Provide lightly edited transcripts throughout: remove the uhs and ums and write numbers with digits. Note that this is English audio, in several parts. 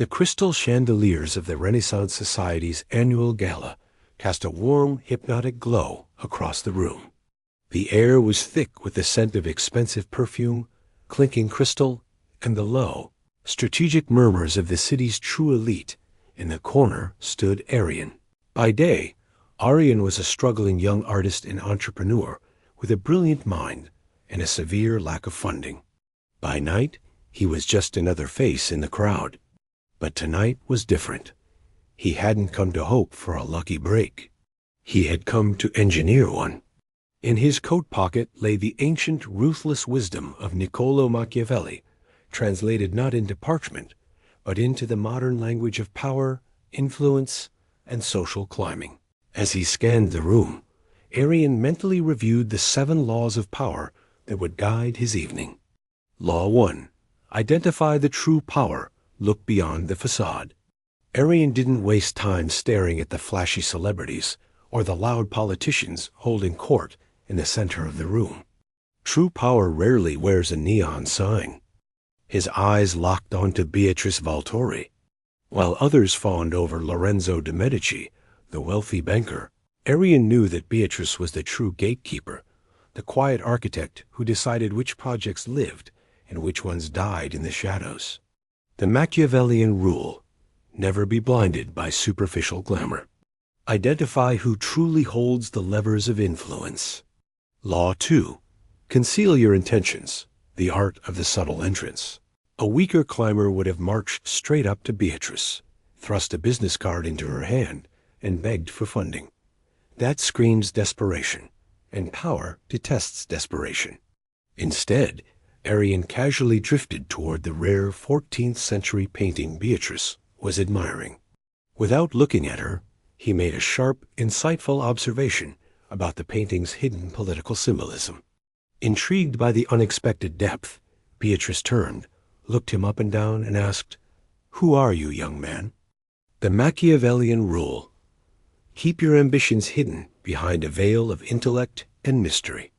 The crystal chandeliers of the Renaissance Society's annual gala cast a warm, hypnotic glow across the room. The air was thick with the scent of expensive perfume, clinking crystal, and the low, strategic murmurs of the city's true elite. In the corner stood Aryan. By day, Aryan was a struggling young artist and entrepreneur with a brilliant mind and a severe lack of funding. By night, he was just another face in the crowd. But tonight was different. He hadn't come to hope for a lucky break. He had come to engineer one. In his coat pocket lay the ancient, ruthless wisdom of Niccolo Machiavelli, translated not into parchment, but into the modern language of power, influence, and social climbing. As he scanned the room, Aryan mentally reviewed the 7 laws of power that would guide his evening. Law 1. Identify the true power. Look beyond the facade. Aryan didn't waste time staring at the flashy celebrities or the loud politicians holding court in the center of the room. True power rarely wears a neon sign. His eyes locked onto Beatrice Valtori. While others fawned over Lorenzo de' Medici, the wealthy banker, Aryan knew that Beatrice was the true gatekeeper, the quiet architect who decided which projects lived and which ones died in the shadows. The Machiavellian rule: never be blinded by superficial glamour. Identify who truly holds the levers of influence. Law 2. Conceal your intentions, the art of the subtle entrance. A weaker climber would have marched straight up to Beatrice, thrust a business card into her hand, and begged for funding. That screams desperation, and power detests desperation. Instead, Aryan casually drifted toward the rare 14th century painting Beatrice was admiring. Without looking at her, he made a sharp, insightful observation about the painting's hidden political symbolism. Intrigued by the unexpected depth, Beatrice turned, looked him up and down, and asked, "Who are you, young man?" The Machiavellian rule: keep your ambitions hidden behind a veil of intellect and mystery.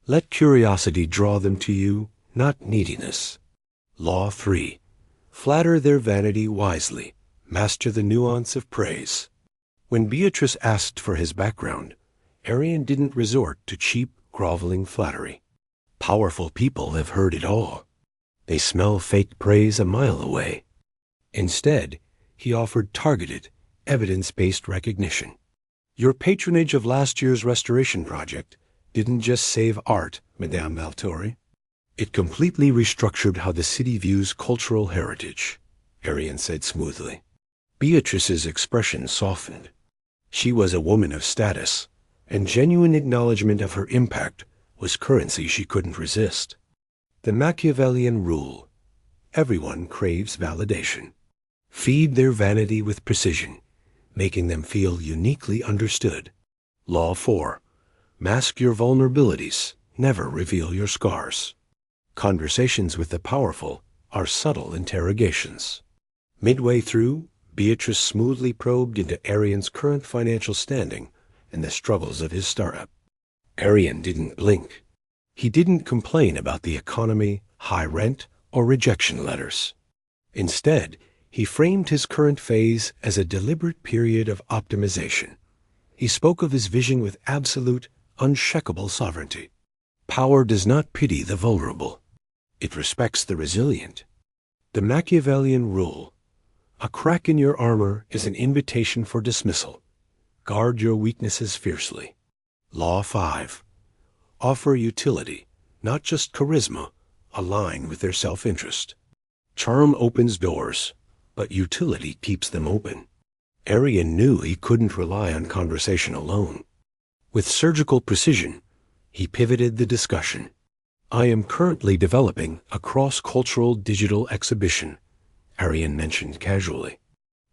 Let curiosity draw them to you, not neediness. Law 3. Flatter their vanity wisely. Master the nuance of praise. When Beatrice asked for his background, Aryan didn't resort to cheap, groveling flattery. Powerful people have heard it all. They smell fake praise a mile away. Instead, he offered targeted, evidence-based recognition. Your patronage of last year's restoration project didn't just save art, Madame Valtori. It completely restructured how the city views cultural heritage, Aryan said smoothly. Beatrice's expression softened. She was a woman of status, and genuine acknowledgement of her impact was currency she couldn't resist. The Machiavellian rule: everyone craves validation. Feed their vanity with precision, making them feel uniquely understood. Law 4. Mask your vulnerabilities. Never reveal your scars. Conversations with the powerful are subtle interrogations. Midway through, Beatrice smoothly probed into Aryan's current financial standing and the struggles of his startup. Aryan didn't blink. He didn't complain about the economy, high rent, or rejection letters. Instead, he framed his current phase as a deliberate period of optimization. He spoke of his vision with absolute, unshakable sovereignty. Power does not pity the vulnerable. It respects the resilient. The Machiavellian rule: a crack in your armor is an invitation for dismissal. Guard your weaknesses fiercely. Law 5. Offer utility, not just charisma, align with their self-interest. Charm opens doors, but utility keeps them open. Aryan knew he couldn't rely on conversation alone. With surgical precision, he pivoted the discussion. I am currently developing a cross-cultural digital exhibition, Aryan mentioned casually.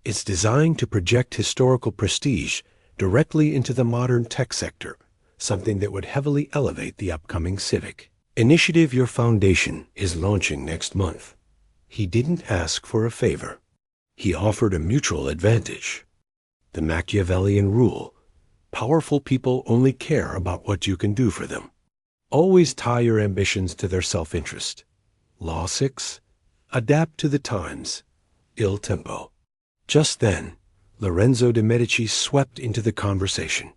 It's designed to project historical prestige directly into the modern tech sector, something that would heavily elevate the upcoming Civic. Initiative your foundation is launching next month. He didn't ask for a favor. He offered a mutual advantage. The Machiavellian rule: powerful people only care about what you can do for them. Always tie your ambitions to their self-interest. Law 6. Adapt to the times. il tempo. Just then, Lorenzo de' Medici swept into the conversation,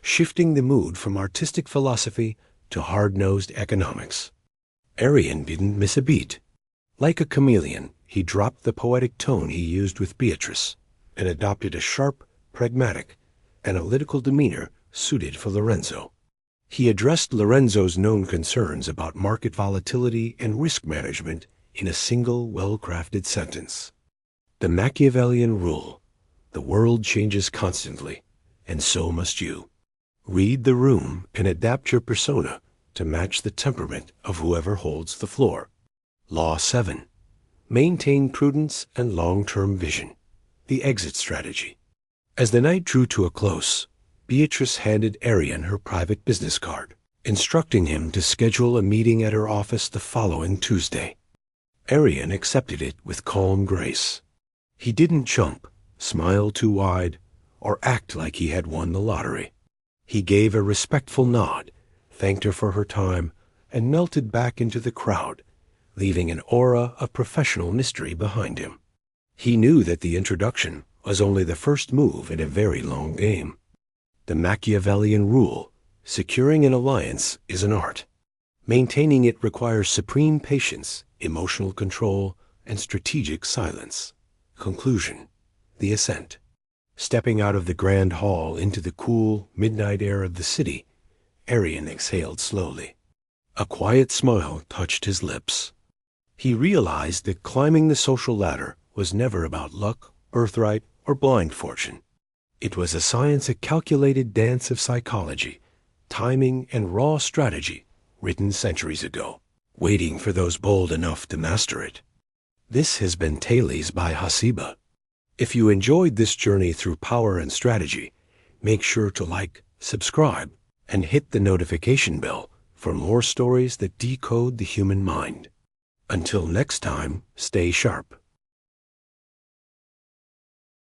shifting the mood from artistic philosophy to hard-nosed economics. Aryan didn't miss a beat. Like a chameleon, he dropped the poetic tone he used with Beatrice and adopted a sharp, pragmatic, analytical demeanor suited for Lorenzo. He addressed Lorenzo's known concerns about market volatility and risk management in a single, well-crafted sentence. The Machiavellian rule: the world changes constantly, and so must you. Read the room and adapt your persona to match the temperament of whoever holds the floor. Law 7. Maintain prudence and long-term vision. The exit strategy. As the night drew to a close, Beatrice handed Aryan her private business card, instructing him to schedule a meeting at her office the following Tuesday. Aryan accepted it with calm grace. He didn't jump, smile too wide, or act like he had won the lottery. He gave a respectful nod, thanked her for her time, and melted back into the crowd, leaving an aura of professional mystery behind him. He knew that the introduction was only the first move in a very long game. The Machiavellian rule: securing an alliance is an art. Maintaining it requires supreme patience, emotional control, and strategic silence. Conclusion: the Ascent. Stepping out of the grand hall into the cool, midnight air of the city, Aryan exhaled slowly. A quiet smile touched his lips. He realized that climbing the social ladder was never about luck, birthright, or blind fortune. It was a science, a calculated dance of psychology, timing, and raw strategy written centuries ago, waiting for those bold enough to master it. This has been Tales by Hasiba. If you enjoyed this journey through power and strategy, make sure to like, subscribe, and hit the notification bell for more stories that decode the human mind. Until next time, stay sharp.